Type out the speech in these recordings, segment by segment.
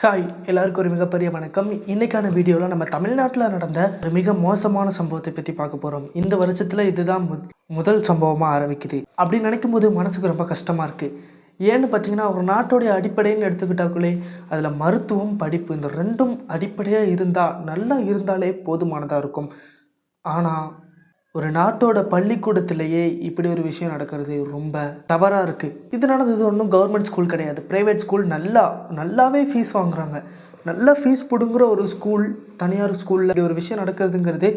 Hi எல்லாருக்கும் ஒரு மிகப்பெரிய வணக்கம். இன்றைக்கான வீடியோவில் நம்ம தமிழ்நாட்டில் நடந்த ஒரு மிக மோசமான சம்பவத்தை பற்றி பார்க்க போகிறோம். இந்த வருஷத்தில் இதுதான் முதல் சம்பவமாக ஆரம்பிக்குது. அப்படி நினைக்கும் போது மனசுக்கு ரொம்ப கஷ்டமாக இருக்குது. ஏன்னு பார்த்தீங்கன்னா, ஒரு நாட்டுடைய அடிப்படைன்னு எடுத்துக்கிட்டாக்குள்ளே அதில் மருத்துவம், படிப்பு இந்த ரெண்டும் அடிப்படையாக இருந்தால் நல்லா இருந்தாலே போதுமானதாக இருக்கும். ஆனால் ஒரு நாட்டோட பள்ளிக்கூடத்திலேயே இப்படி ஒரு விஷயம் நடக்கிறது ரொம்ப தவறாக இருக்குது. இது நடந்தது ஒன்றும் கவர்மெண்ட் ஸ்கூல் கிடையாது, ப்ரைவேட் ஸ்கூல். நல்லாவே ஃபீஸ் வாங்குறாங்க. நல்லா ஃபீஸ் பிடுங்குற ஒரு ஸ்கூல், தனியார் ஸ்கூலில் இப்படி ஒரு விஷயம் நடக்கிறதுங்கிறது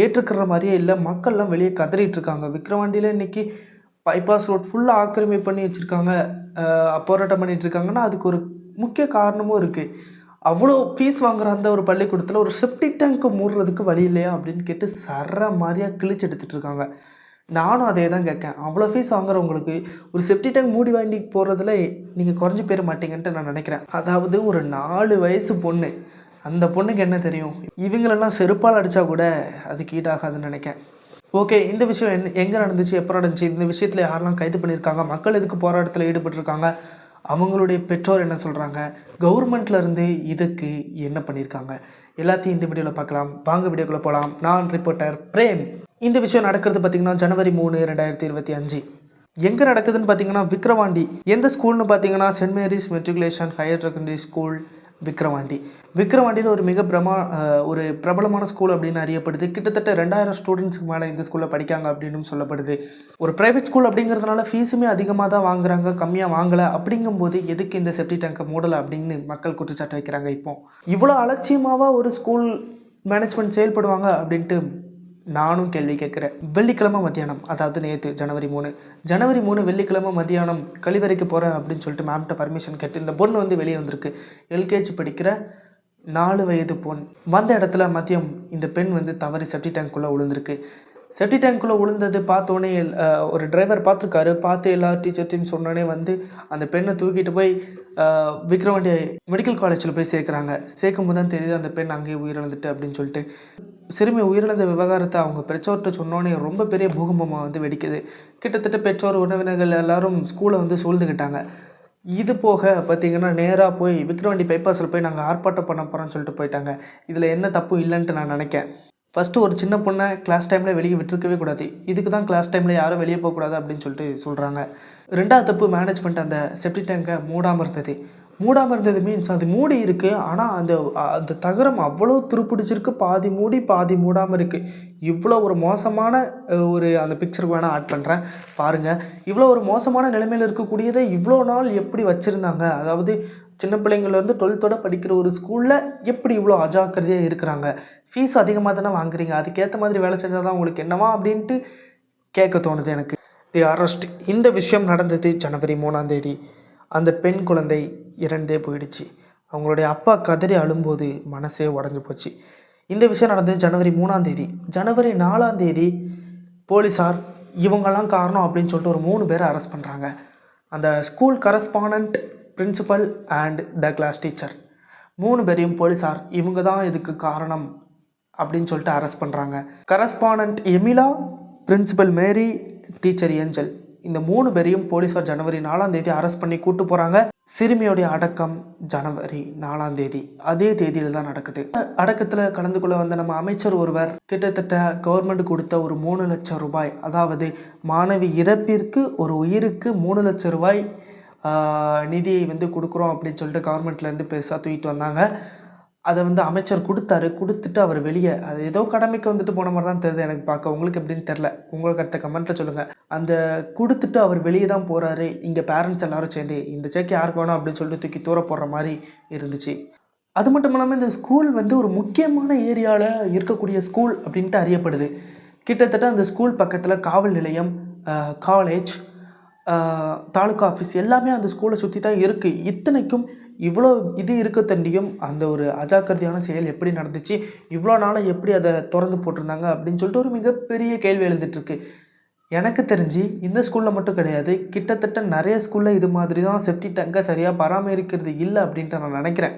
ஏற்றுக்கிற மாதிரியே இல்லை. மக்கள்லாம் வெளியே கதறிட்டு இருக்காங்க. விக்கிரவாண்டியில் இன்றைக்கி பைபாஸ் ரோட் ஃபுல்லாக ஆக்கிரமிப்பு பண்ணி வச்சுருக்காங்க, போராட்டம் பண்ணிகிட்டு இருக்காங்கன்னா அதுக்கு ஒரு முக்கிய காரணமும் இருக்குது. அவ்வளோ ஃபீஸ் வாங்குற அந்த ஒரு பள்ளிக்கூடத்தில் ஒரு செப்டிக் டேங்க்கு மூடுறதுக்கு வழி இல்லையா அப்படின்னு கேட்டு சர மாதிரியாக கிழிச்சு எடுத்துகிட்ருக்காங்க. நானும் அதே தான் கேட்கேன். அவ்வளோ ஃபீஸ் வாங்குறவங்களுக்கு ஒரு செப்டிக் டேங்க் மூடி வாங்கி போகிறதுல நீங்கள் குறைஞ்சி போயிட மாட்டீங்கன்ட்டு நான் நினைக்கிறேன். அதாவது ஒரு 4 வயசு பொண்ணு, அந்த பொண்ணுக்கு என்ன தெரியும்? இவங்களெல்லாம் செருப்பால் அடித்தா கூட அதுக்கு ஈடாகாதுன்னு நினைக்கிறேன். ஓகே, இந்த விஷயம் எங்கே நடந்துச்சு, எப்போ நடந்துச்சு, இந்த விஷயத்தில் யாரெல்லாம் கைது பண்ணியிருக்காங்க, மக்கள் எதுக்கு போராட்டத்தில் ஈடுபட்டிருக்காங்க, அவங்களுடைய பெற்றோர் என்ன சொல்கிறாங்க, கவர்மெண்ட்லேருந்து இதுக்கு என்ன பண்ணியிருக்காங்க, எல்லாத்தையும் இந்த வீடியோவில் பார்க்கலாம். வாங்க வீடியோக்குள்ளே போகலாம். நான் ரிப்போர்ட்டர் பிரேம். இந்த விஷயம் நடக்கிறது பார்த்திங்கன்னா ஜனவரி 3, 2025. எங்கே நடக்குதுன்னு பார்த்தீங்கன்னா விக்கிரவாண்டி. எந்த ஸ்கூல்னு பார்த்தீங்கன்னா saint Mary's matriculation higher secondary school Vikravandi. விக்கிரவாண்டியில் ஒரு பிரபலமான ஸ்கூல் அப்படின்னு அறியப்படுது. கிட்டத்தட்ட 2000 ஸ்டூடெண்ட்ஸுக்கு மேலே இந்த ஸ்கூலில் படிக்காங்க அப்படின்னு சொல்லப்படுது. ஒரு ப்ரைவேட் ஸ்கூல் அப்படிங்கிறதுனால ஃபீஸுமே அதிகமாக தான் வாங்குறாங்க, கம்மியாக வாங்கலை. அப்படிங்கும்போது எதுக்கு இந்த செப்டி டேங்கை மூடலை அப்படின்னு மக்கள் குற்றச்சாட்டு வைக்கிறாங்க. இப்போ இவ்வளோ அலட்சியமாக ஒரு ஸ்கூல் மேனேஜ்மெண்ட் செயல்படுவாங்க அப்படின்ட்டு நானும் கேள்வி கேட்குறேன். வெள்ளிக்கிழமை மத்தியானம், அதாவது நேற்று ஜனவரி 3 வெள்ளிக்கிழமை மத்தியானம் கழிவறைக்கு போகிறேன் அப்படின்னு சொல்லிட்டு மேம்கிட்ட பர்மிஷன் கேட்டு இந்த பொண்ணு வந்து வெளியே வந்திருக்கு. எல்கேஜி படிக்கிற 4 வயது பொண். வந்த இடத்துல மதியம் இந்த பெண் வந்து தவறி செப்டி டேங்க்குள்ளே விழுந்திருக்கு. செப்டி டேங்க்குள்ளே விழுந்தது பார்த்தோன்னே ஒரு டிரைவர் பார்த்துருக்காரு. பார்த்து எல்லா டீச்சர்ஸையும் சொன்னோன்னே வந்து அந்த பெண்ணை தூக்கிட்டு போய் விக்ரவாண்டி மெடிக்கல் காலேஜில் போய் சேர்க்குறாங்க. சேர்க்கும் போது தான் தெரியுது அந்த பெண் அங்கேயே உயிரிழந்துட்டு அப்படின்னு சொல்லிட்டு. சிறுமி உயிரிழந்த விவகாரத்தை அவங்க பெற்றோர்கிட்ட சொன்னோன்னே ரொம்ப பெரிய பூகம்பமாக வந்து வெடிக்குது. கிட்டத்தட்ட பெற்றோர், உறவினர்கள் எல்லாரும் ஸ்கூலை வந்து சூழ்ந்துக்கிட்டாங்க. இது போக பார்த்திங்கன்னா நேராக போய் விக்ரவாண்டி பைபாஸில் போய் நாங்கள் ஆர்ப்பாட்டம் பண்ண போகிறோன்னு சொல்லிட்டு போயிட்டாங்க. இதில் என்ன தப்பு இல்லைன்ட்டு நான் நினைக்கிறேன். ஃபஸ்ட்டு ஒரு சின்ன பொண்ணை கிளாஸ் டைமில் வெளியே விட்டுருக்கவே கூடாது. இதுக்கு தான் கிளாஸ் டைமில் யாரும் வெளியே போகக்கூடாது அப்படின்னு சொல்லிட்டு சொல்கிறாங்க. 2வது தப்பு, மேனேஜ்மெண்ட் அந்த செப்டி டேங்கை மூடாமல் இருந்தது மீன்ஸ் அது மூடி இருக்குது. ஆனால் அந்த தகரம் அவ்வளோ துருப்பிடிச்சிருக்கு. பாதி மூடி பாதி மூடாமல் இருக்குது. இவ்வளோ ஒரு மோசமான அந்த பிக்சருக்கு வேணால் ஆட் பண்ணுறேன் பாருங்கள். இவ்வளோ ஒரு மோசமான நிலைமையில் இருக்கக்கூடியதை இவ்வளோ நாள் எப்படி வச்சுருந்தாங்க? அதாவது சின்ன பிள்ளைங்கள்லேருந்து 12th படிக்கிற ஒரு ஸ்கூலில் எப்படி இவ்வளோ அஜாக்கிரதையாக இருக்கிறாங்க? ஃபீஸ் அதிகமாக தானே வாங்குறீங்க, அதுக்கேற்ற மாதிரி வேலை செஞ்சால் தான் உங்களுக்கு என்னவா அப்படின்ட்டு கேட்க தோணுது எனக்கு. தி அரெஸ்ட். இந்த விஷயம் நடந்தது ஜனவரி 3. அந்த பெண் குழந்தை இறந்தே போயிடுச்சு. அவங்களுடைய அப்பா கதறி அழும்போது மனசே உடஞ்சி போச்சு. இந்த விஷயம் நடந்தது ஜனவரி 3. ஜனவரி 4 போலீஸார் இவங்கெல்லாம் காரணம் அப்படின்னு சொல்லிட்டு ஒரு 3 பேரை அரெஸ்ட் பண்ணுறாங்க. அந்த school correspondent, principal and the class teacher 3 பேரையும் போலீஸார் இவங்க தான் இதுக்கு காரணம் அப்படின்னு சொல்லிட்டு அரெஸ்ட் பண்ணுறாங்க. கரஸ்பாண்டன்ட் எமிலா, பிரின்சிபல் மேரி, டீச்சர் ஏஞ்சல், இந்த 3 பேரையும் போலீஸார் ஜனவரி 4 அரெஸ்ட் பண்ணி கூட்டு போகிறாங்க. சிறுமியோடைய அடக்கம் ஜனவரி 4 அதே தேதியில் தான் நடக்குது. அடக்கத்தில் கலந்து கொள்ள வந்த நம்ம அமைச்சர் ஒருவர் கிட்டத்தட்ட கவர்மெண்ட் கொடுத்த ஒரு 3 லட்சம் ரூபாய், அதாவது மாணவி இறப்பிற்கு ஒரு உயிருக்கு 3 லட்சம் ரூபாய் நிதியை வந்து கொடுக்குறோம் அப்படின்னு சொல்லிட்டு கவர்மெண்ட்லேருந்து பெருசாக தூக்கிட்டு வந்தாங்க. அதை வந்து அமைச்சர் கொடுத்துட்டு அவர் வெளியே, அது ஏதோ கடமைக்கு வந்துட்டு போன மாதிரி தான் தெரியுது எனக்கு பார்க்க. உங்களுக்கு எப்படின்னு தெரில, உங்களுக்கு அடுத்த கமெண்ட்டில் சொல்லுங்கள். அந்த கொடுத்துட்டு அவர் வெளியே தான் போகிறாரு. இங்கே பேரண்ட்ஸ் எல்லோரும் சேர்ந்து இந்த செக் யாருக்கு வேணும் அப்படின்னு சொல்லிட்டு தூக்கி தூர போடுற மாதிரி இருந்துச்சு. அது மட்டும் இல்லாமல் இந்த ஸ்கூல் வந்து ஒரு முக்கியமான ஏரியாவில் இருக்கக்கூடிய ஸ்கூல் அப்படின்ட்டு அறியப்படுது. கிட்டத்தட்ட அந்த ஸ்கூல் பக்கத்தில் காவல் நிலையம், காலேஜ், தாலுக்கா ஆஃபீஸ் எல்லாமே அந்த ஸ்கூலை சுற்றி தான் இருக்குது. இத்தனைக்கும் இவ்வளோ இது இருக்க தண்டியும் அந்த ஒரு அஜாக்கிரதையான செயல் எப்படி நடந்துச்சு, இவ்வளோ நாளாக எப்படி அதை திறந்து போட்டிருந்தாங்க அப்படின்னு சொல்லிட்டு ஒரு மிகப்பெரிய கேள்வி எழுந்துட்டுருக்கு. எனக்கு தெரிஞ்சு இந்த ஸ்கூலில் மட்டும் கிடையாது, கிட்டத்தட்ட நிறைய ஸ்கூலில் இது மாதிரி தான் செப்டி டேங்கை சரியாக பராமரிக்கிறது இல்லை அப்படின்ட்டு நான் நினைக்கிறேன்.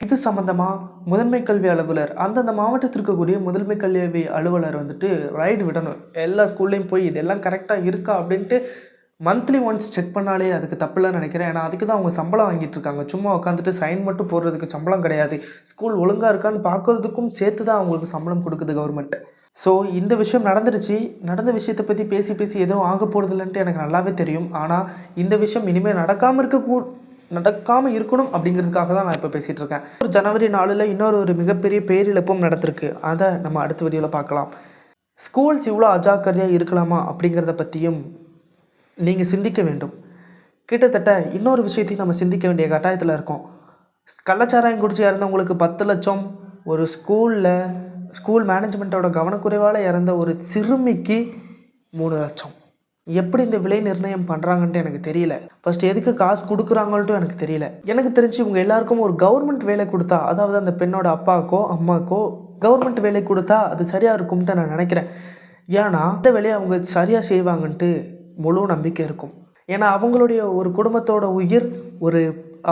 இது சம்மந்தமாக முதன்மை கல்வி அலுவலர், அந்தந்த மாவட்டத்தில் இருக்கக்கூடிய முதன்மை கல்வி அலுவலர் வந்துட்டு ரைடு விடணும். எல்லா ஸ்கூல்லையும் போய் இதெல்லாம் கரெக்டாக இருக்கா அப்படின்ட்டு மந்த்லி ஒன்ஸ் செக் பண்ணாலே அதுக்கு தப்பில்லைன்னு நினைக்கிறேன். ஏன்னா அதுக்கு தான் அவங்க சம்பளம் வாங்கிட்டு இருக்காங்க. சும்மா உட்காந்துட்டு சைன் மட்டும் போடுறதுக்கு சம்பளம் கிடையாது. ஸ்கூல் ஒழுங்காக இருக்கான்னு பார்க்குறதுக்கும் சேர்த்து தான் அவங்களுக்கு சம்பளம் கொடுக்குது கவர்மெண்ட். ஸோ இந்த விஷயம் நடந்துருச்சு. நடந்த விஷயத்தை பற்றி பேசி பேசி எதுவும் ஆக போகிறதில்லன்ட்டு எனக்கு நல்லாவே தெரியும். ஆனால் இந்த விஷயம் இனிமேல் நடக்காமல் இருக்கணும் அப்படிங்கிறதுக்காக தான் நான் இப்போ பேசிகிட்டு இருக்கேன். ஒரு ஜனவரி 4 இன்னொரு மிகப்பெரிய பேரிழப்பும் நடந்திருக்கு. அதை நம்ம அடுத்த வீடியோவில் பார்க்கலாம். ஸ்கூல்ஸ் இவ்வளோ அஜாக்கிரதையாக இருக்கலாமா அப்படிங்கிறத பற்றியும் நீங்கள் சிந்திக்க வேண்டும். கிட்டத்தட்ட இன்னொரு விஷயத்தையும் நம்ம சிந்திக்க வேண்டிய கட்டாயத்தில் இருக்கோம். கள்ளச்சாராயம் குடிச்சு இறந்தவங்களுக்கு 10 லட்சம், ஒரு ஸ்கூல் மேனேஜ்மெண்ட்டோட கவனக்குறைவால் இறந்த ஒரு சிறுமிக்கு 3 லட்சம். எப்படி இந்த விலை நிர்ணயம் பண்ணுறாங்கன்ட்டு எனக்கு தெரியல. ஃபஸ்ட்டு எதுக்கு காசு கொடுக்குறாங்கன்ட்டும் எனக்கு தெரியல. எனக்கு தெரிஞ்சு இவங்க எல்லாருக்கும் ஒரு கவர்மெண்ட் வேலை கொடுத்தா, அதாவது அந்த பெண்ணோட அப்பாக்கோ அம்மாக்கோ கவர்மெண்ட் வேலை கொடுத்தா அது சரியாக இருக்கும்ட்டு நான் நினைக்கிறேன். ஏன்னா அந்த வேலையை அவங்க சரியாக செய்வாங்கன்ட்டு முழு நம்பிக்கை இருக்கும். ஏன்னா அவங்களுடைய ஒரு குடும்பத்தோட உயிர்,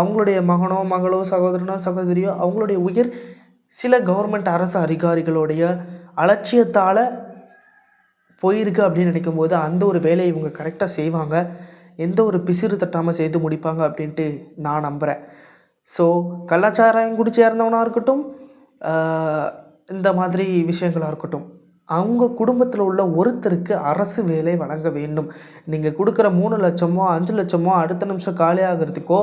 அவங்களுடைய மகனோ மகளோ சகோதரனோ சகோதரியோ அவங்களுடைய உயிர் சில கவர்மெண்ட் அரசு அதிகாரிகளுடைய அலட்சியத்தால் போயிருக்கு அப்படின்னு நினைக்கும் போது அந்த ஒரு வேலையை இவங்க கரெக்டாக செய்வாங்க. எந்த ஒரு பிசிறு தட்டாமல் செய்து முடிப்பாங்க அப்படின்ட்டு நான் நம்புகிறேன். ஸோ கள்ளச்சாராயம் குடிச்சு இறந்தவனாக இருக்கட்டும், இந்த மாதிரி விஷயங்களாக இருக்கட்டும், அவங்க குடும்பத்தில் உள்ள ஒருத்தருக்கு அரசு வேலை வழங்க வேண்டும். நீங்கள் கொடுக்குற 3 லட்சமோ 5 லட்சமோ அடுத்த நிமிஷம் காலியாகிறதுக்கோ,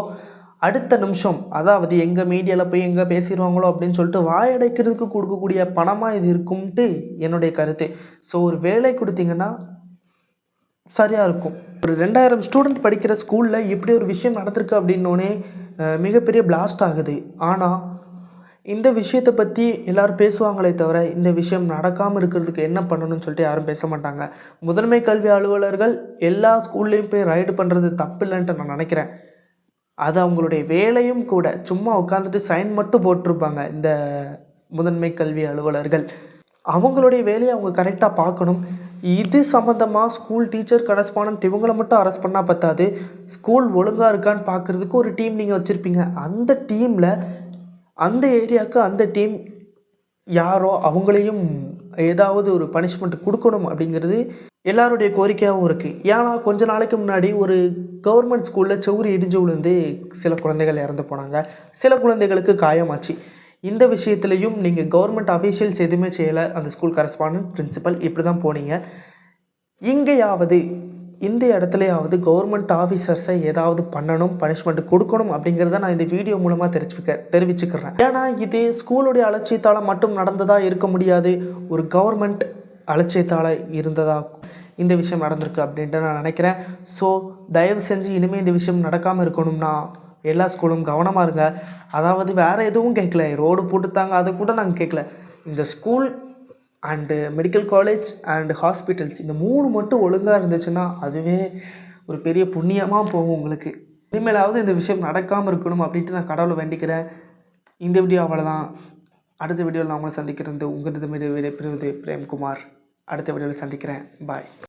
அடுத்த நிமிஷம் அதாவது எங்கள் மீடியாவில் போய் எங்கே பேசிடுவாங்களோ அப்படின்னு சொல்லிட்டு வாயடைக்கிறதுக்கு கொடுக்கக்கூடிய பணமாக இது இருக்கும்ட்டு என்னுடைய கருத்து. ஸோ ஒரு வேலை கொடுத்தீங்கன்னா சரியாக இருக்கும். ஒரு 2000 ஸ்டூடெண்ட் படிக்கிற ஸ்கூலில் இப்படி ஒரு விஷயம் நடந்திருக்கு அப்படின்னோடனே மிகப்பெரிய பிளாஸ்ட் ஆகுது. ஆனால் இந்த விஷயத்தை பற்றி எல்லோரும் பேசுவாங்களே தவிர இந்த விஷயம் நடக்காமல் இருக்கிறதுக்கு என்ன பண்ணணும்னு சொல்லிட்டு யாரும் பேச மாட்டாங்க. முதன்மை கல்வி அலுவலர்கள் எல்லா ஸ்கூல்லையும் போய் ரைடு பண்ணுறது தப்பு இல்லைன்ட்டு நான் நினைக்கிறேன். அது அவங்களுடைய வேலையும் கூட. சும்மா உட்காந்துட்டு சைன் மட்டும் போட்டிருப்பாங்க இந்த முதன்மை கல்வி அலுவலர்கள். அவங்களுடைய வேலையை அவங்க கரெக்டாக பார்க்கணும். இது சம்மந்தமாக ஸ்கூல் டீச்சர் கரஸ்பாண்டன்ட் இவங்கள மட்டும் அரெஸ்ட் பண்ணால் பத்தாது. ஸ்கூல் ஒழுங்காக இருக்கான்னு பார்க்குறதுக்கு ஒரு டீம் நீங்கள் வச்சுருப்பீங்க. அந்த டீமில் அந்த ஏரியாவுக்கு அந்த டீம் யாரோ அவங்களையும் ஏதாவது ஒரு பனிஷ்மெண்ட் கொடுக்கணும் அப்படிங்கிறது எல்லாருடைய கோரிக்கையாகவும் இருக்குது. ஏன்னா கொஞ்ச நாளைக்கு முன்னாடி ஒரு கவர்மெண்ட் ஸ்கூலில் செவுறு இடிஞ்சு விழுந்து சில குழந்தைகள் இறந்து போனாங்க. சில குழந்தைகளுக்கு காயமாச்சு. இந்த விஷயத்துலையும் நீங்கள் கவர்மெண்ட் அஃபீஷியல்ஸ் எதுவுமே செய்யலை. அந்த ஸ்கூல் கரஸ்பாண்டன்ட் பிரின்சிபல் இப்படி தான் போனீங்க. இங்கேயாவது இந்த இடத்துலையாவது கவர்மெண்ட் ஆஃபீஸர்ஸை ஏதாவது பண்ணணும், பனிஷ்மெண்ட் கொடுக்கணும் அப்படிங்கிறத நான் இந்த வீடியோ மூலமாக தெரிவிச்சுக்கிறேன். ஏன்னா இது ஸ்கூலுடைய அலட்சியத்தால் மட்டும் நடந்ததாக இருக்க முடியாது. ஒரு கவர்மெண்ட் அலட்சியத்தால் இருந்ததாக இந்த விஷயம் நடந்திருக்கு அப்படின்ட்டு நான் நினைக்கிறேன். ஸோ தயவு செஞ்சு இனிமேல் இந்த விஷயம் நடக்காமல் இருக்கணும்னா எல்லா ஸ்கூலும் கவனமாக இருங்க. அதாவது வேறு எதுவும் கேட்கல, ரோடு போட்டுத்தாங்க அதை கூட நாங்கள் கேட்கல. இந்த school and medical college and hospitals இந்த 3 மட்டும் ஒழுங்காக இருந்துச்சுன்னா அதுவே ஒரு பெரிய புண்ணியமாக போகும் உங்களுக்கு. இனிமேலாவது இந்த விஷயம் நடக்காமல் இருக்கணும் அப்படின்ட்டு நான் கடவுளை வேண்டிக்கிறேன். இந்த வீடியோ அவ்வளோதான். அடுத்த வீடியோவில் நான் உங்களை சந்திக்கிறது உங்களது விடைபெறுவது பிரேம்குமார். அடுத்த வீடியோவில் சந்திக்கிறேன். பாய்.